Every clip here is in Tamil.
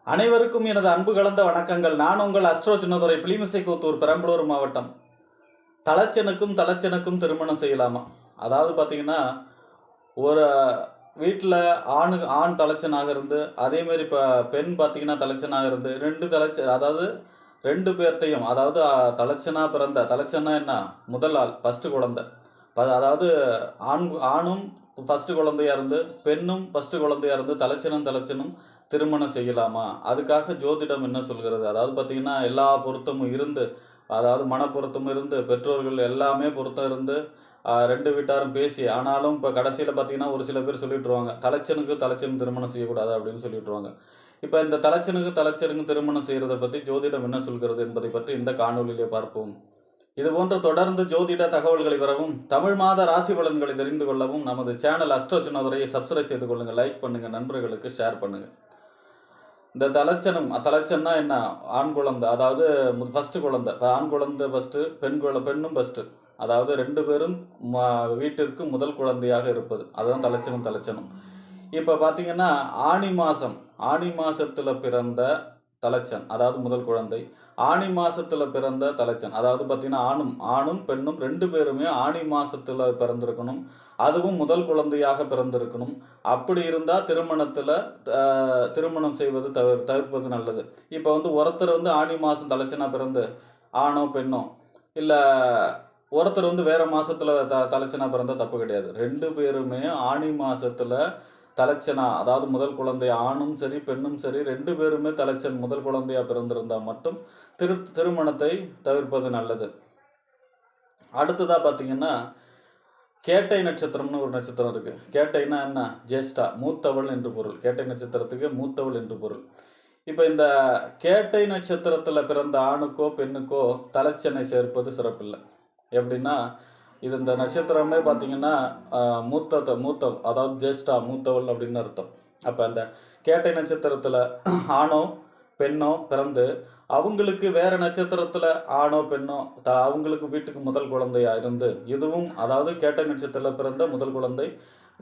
அனைவருக்கும் எனது அன்பு கலந்த வணக்கங்கள். நான் உங்கள் அஸ்ட்ரோ சின்னதுரை, புலிமிசைக்கூத்தூர், பெரம்பலூர் மாவட்டம். தலைச்சனுக்கும் திருமணம் செய்யலாமா? அதாவது பார்த்தீங்கன்னா, ஒரு வீட்டில் ஆண் தலைச்சனாக இருந்து, அதேமாரி இப்போ பெண் பார்த்தீங்கன்னா தலைச்சனாக இருந்து, அதாவது ரெண்டு பேர்த்தையும், அதாவது தலைச்சனா என்ன, முதல் ஆள் ஃபஸ்ட்டு குழந்தை, அதாவது ஆணும் ஃபஸ்ட்டு குழந்தையாக இருந்து, பெண்ணும் ஃபஸ்ட்டு குழந்தையாக இருந்து தலைச்சனும் திருமணம் செய்யலாமா? அதுக்காக ஜோதிடம் என்ன சொல்கிறது? அதாவது பார்த்தீங்கன்னா, எல்லா பொருத்தமும் இருந்து, அதாவது மனப்பொருத்தமும் இருந்து, பெற்றோர்கள் எல்லாமே பொருத்தம் இருந்து, ரெண்டு வீட்டாரும் பேசி, ஆனாலும் இப்போ கடைசியில் பார்த்தீங்கன்னா ஒரு சில பேர் சொல்லிட்டுருவாங்க, தலைச்சன் திருமணம் செய்யக்கூடாது அப்படின்னு சொல்லிட்டுருவாங்க. இப்போ இந்த தலைச்சனுக்கு திருமணம் செய்கிறத பற்றி ஜோதிடம் என்ன சொல்கிறது என்பதை பற்றி இந்த காணொலியிலே பார்ப்போம். இதுபோன்ற தொடர்ந்து ஜோதிட தகவல்களை பெறவும், தமிழ் மாத ராசி பலன்களை தெரிந்து கொள்ளவும் நமது சேனல் அஸ்ட்ரோ சின்னதுரையை சப்ஸ்கிரைப் செய்து கொள்ளுங்கள், லைக் பண்ணுங்கள், நண்பர்களுக்கு ஷேர் பண்ணுங்கள். இந்த தலைச்சன்னா என்ன, ஆண் குழந்தை, அதாவது ஃபஸ்ட்டு குழந்தை, ஆண் குழந்தை ஃபஸ்ட்டு, பெண்ணும் ஃபஸ்ட்டு, அதாவது ரெண்டு பேரும் வீட்டிற்கு முதல் குழந்தையாக இருப்பது, அதுதான் தலைச்சனும். இப்போ பார்த்தீங்கன்னா ஆணி மாதத்தில் பிறந்த தலைச்சன், அதாவது முதல் குழந்தை, ஆணி மாதத்தில் பிறந்த தலைச்சன், அதாவது பார்த்தீங்கன்னா ஆணும் பெண்ணும் ரெண்டு பேருமே ஆணி மாதத்தில் பிறந்திருக்கணும், அதுவும் முதல் குழந்தையாக பிறந்திருக்கணும். அப்படி இருந்தால் திருமணம் செய்வது தவிர்ப்பது நல்லது. இப்போ ஒருத்தர் ஆணி மாதம் தலைச்சனாக பிறந்து, ஆணோ பெண்ணோ, இல்லை ஒருத்தர் வேறு மாதத்தில் தலைச்சனாக பிறந்தால் தப்பு கிடையாது. ரெண்டு பேருமே ஆணி மாதத்தில் தலைச்சனா, அதாவது முதல் குழந்தை, ஆணும் சரி பெண்ணும் சரி, ரெண்டு பேருமே தலைச்சன் முதல் குழந்தையாக பிறந்திருந்தால் மட்டும் திருமணத்தை தவிர்ப்பது நல்லது. அடுத்ததாக பார்த்தீங்கன்னா, கேட்டை நட்சத்திரம்னு ஒரு நட்சத்திரம் இருக்குது. கேட்டைனா என்ன, ஜேஷ்டா, மூத்தவள் என்று பொருள். கேட்டை நட்சத்திரத்துக்கு மூத்தவள் என்று பொருள். இப்போ இந்த கேட்டை நட்சத்திரத்தில் பிறந்த ஆணுக்கோ பெண்ணுக்கோ தலைச்சனை சேர்ப்பது சிறப்பில்லை. எப்படின்னா, இந்த நட்சத்திரமே பார்த்தீங்கன்னா மூத்தவள், அதாவது ஜேஷ்டா, மூத்தவள் அப்படின்னு அர்த்தம். அப்போ அந்த கேட்டை நட்சத்திரத்தில் ஆணோ பெண்ணோ பிறந்து, அவங்களுக்கு வேறு நட்சத்திரத்தில் ஆணோ பெண்ணோ அவங்களுக்கு வீட்டுக்கு முதல் குழந்தையாக இருந்து, இதுவும் அதாவது கேட்டை நட்சத்திரத்தில் பிறந்த முதல் குழந்தை,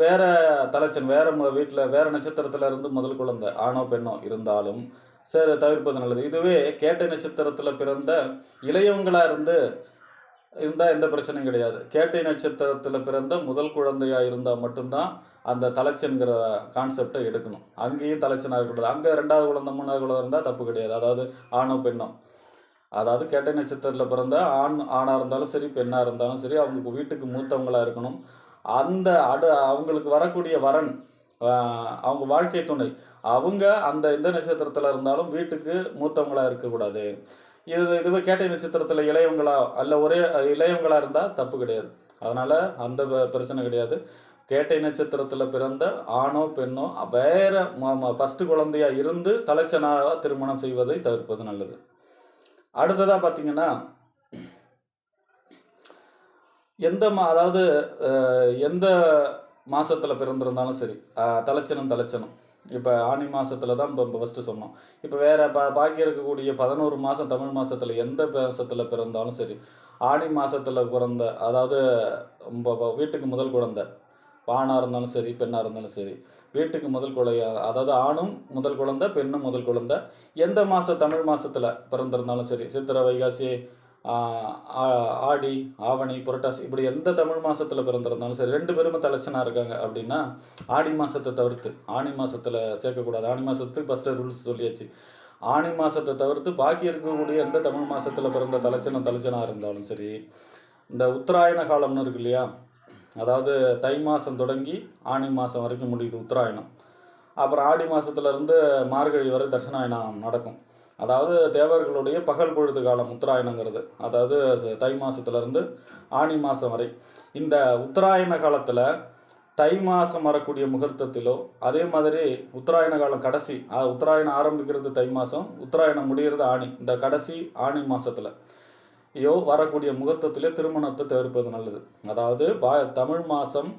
வேறு தலைச்சன் வேறு வீட்டில் வேறு நட்சத்திரத்தில் இருந்து முதல் குழந்தை ஆணோ பெண்ணோ இருந்தாலும் சரி தவிர்ப்பது நல்லது. இதுவே கேட்டை நட்சத்திரத்தில் பிறந்த இளையவங்களாக இருந்தால் எந்த பிரச்சனையும் கிடையாது. கேட்டை நட்சத்திரத்தில் பிறந்த முதல் குழந்தையாக இருந்தால் மட்டும்தான் அந்த தலைச்சன்கிற கான்செப்டை எடுக்கணும். அங்கேயும் தலைச்சனாக இருக்கக்கூடாது. அங்கே ரெண்டாவது குழந்தை மூணாவது குழந்தை இருந்தால் தப்பு கிடையாது, அதாவது ஆணோ பெண்ணோ. அதாவது கேட்டை நட்சத்திரத்தில் பிறந்த ஆணாக இருந்தாலும் சரி பெண்ணாக இருந்தாலும் சரி, அவங்க வீட்டுக்கு மூத்தவங்களாக இருக்கணும். அவங்களுக்கு வரக்கூடிய வரன், அவங்க வாழ்க்கை துணை, அவங்க இந்த நட்சத்திரத்தில் இருந்தாலும் வீட்டுக்கு மூத்தவங்களாக இருக்கக்கூடாது. இதுவே கேட்டை நட்சத்திரத்தில் இளையவங்களா அல்ல ஒரே இளையவங்களாக இருந்தால் தப்பு கிடையாது. அதனால் அந்த பிரச்சனை கிடையாது. கேட்டை நட்சத்திரத்தில் பிறந்த ஆணோ பெண்ணோ வேறு ஃபஸ்ட்டு குழந்தையாக இருந்து தலைச்சனாக திருமணம் செய்வதை தவிர்ப்பது நல்லது. அடுத்ததாக பார்த்தீங்கன்னா, அதாவது எந்த மாதத்தில் பிறந்திருந்தாலும் சரி, தலைச்சனும் இப்போ ஆணி மாதத்தில் தான் இப்போ ஃபஸ்ட்டு சொன்னோம். இப்போ வேறு பாக்கி இருக்கக்கூடிய 11 மாதம் தமிழ் மாதத்தில் எந்த மாதத்தில் பிறந்தாலும் சரி, ஆணி மாதத்தில் பிறந்த, அதாவது வீட்டுக்கு முதல் குழந்தை, ஆணாக இருந்தாலும் சரி பெண்ணாக இருந்தாலும் சரி, வீட்டுக்கு முதல் குழந்தை, அதாவது ஆணும் முதல் குழந்தை பெண்ணும் முதல் குழந்தை, எந்த தமிழ் மாதத்தில் பிறந்திருந்தாலும் சரி, சித்திரை வைகாசி ஆடி ஆவணி புரட்டாசி, இப்படி எந்த தமிழ் மாதத்தில் பிறந்திருந்தாலும் சரி, ரெண்டு பேருமே தலைச்சனாக இருக்காங்க அப்படின்னா ஆணி மாதத்தை தவிர்த்து, ஆணி மாதத்தில் சேர்க்கக்கூடாது. ஆணி மாதத்துக்கு ஃபஸ்ட்டு ரூல்ஸ் சொல்லியாச்சு. ஆணி மாதத்தை தவிர்த்து பாக்கி இருக்கக்கூடிய எந்த தமிழ் மாதத்தில் பிறந்த தலைச்சனாக இருந்தாலும் சரி, இந்த உத்தராயண காலம்னு இருக்கு இல்லையா, அதாவது தை மாதம் தொடங்கி ஆணி மாதம் வரைக்கும் முடியுது உத்தராயணம். அப்புறம் ஆடி மாதத்துலேருந்து மார்கழி வரை தட்சிணாயனம் நடக்கும். அதாவது தேவர்களுடைய பகல் பொழுது காலம் உத்தராயணங்கிறது, அதாவது தை மாதத்துலேருந்து ஆணி மாதம் வரை. இந்த உத்தராயண காலத்தில் தை மாதம் வரக்கூடிய முகூர்த்தத்திலோ, அதே மாதிரி உத்தராயண காலம் கடைசி, உத்தராயணம் ஆரம்பிக்கிறது தை மாதம், உத்தராயணம் முடிகிறது ஆணி, இந்த கடைசி ஆணி மாதத்தில் வரக்கூடிய முகூர்த்தத்திலே திருமணத்தை தவிர்ப்பது நல்லது. அதாவது தமிழ் மாதம்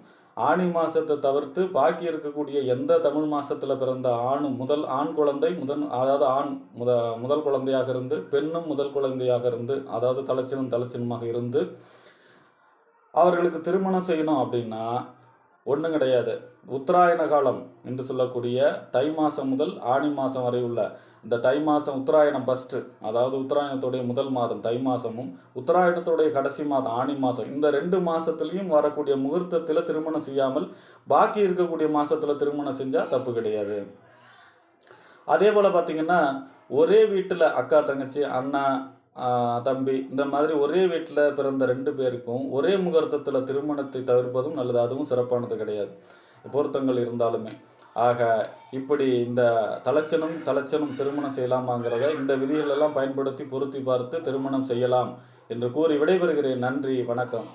ஆணி மாதத்தை தவிர்த்து பாக்கி இருக்கக்கூடிய எந்த தமிழ் மாதத்தில் பிறந்த ஆண் குழந்தை அதாவது முதல் குழந்தையாக இருந்து, பெண்ணும் முதல் குழந்தையாக இருந்து, அதாவது தலைச்சனுமாக இருந்து அவர்களுக்கு திருமணம் செய்யணும் அப்படின்னா ஒன்றும் கிடையாது. உத்தராயண காலம் என்று சொல்லக்கூடிய தை மாதம் முதல் ஆனி மாதம் வரை உள்ள இந்த தை மாதம் உத்தராயணம் ஃபஸ்ட்டு, அதாவது உத்தராயணத்துடைய முதல் மாதம் தை மாதமும் உத்தராயணத்துடைய கடைசி மாதம் ஆனி மாதம், இந்த 2 மாதத்துலேயும் வரக்கூடிய முகூர்த்தத்தில் திருமணம் செய்யாமல் பாக்கி இருக்கக்கூடிய மாதத்தில் திருமணம் செஞ்சால் தப்பு கிடையாது. அதே போல் பார்த்திங்கன்னா, ஒரே வீட்டில் அக்கா தங்கச்சி அண்ணா தம்பி இந்த மாதிரி ஒரே வீட்டில் பிறந்த 2 பேருக்கும் ஒரே முகூர்த்தத்தில் திருமணத்தை தவிர்ப்பதும் நல்லது. அதுவும் சிறப்பானது கிடையாது, பொருத்தங்கள் இருந்தாலுமே. ஆக இப்படி இந்த தலைச்சனும் திருமணம் செய்யலாமாங்கிறத இந்த விதிகளெல்லாம் பயன்படுத்தி பொருத்தி பார்த்து திருமணம் செய்யலாம் என்று கூறி விடைபெறுகிறேன். நன்றி, வணக்கம்.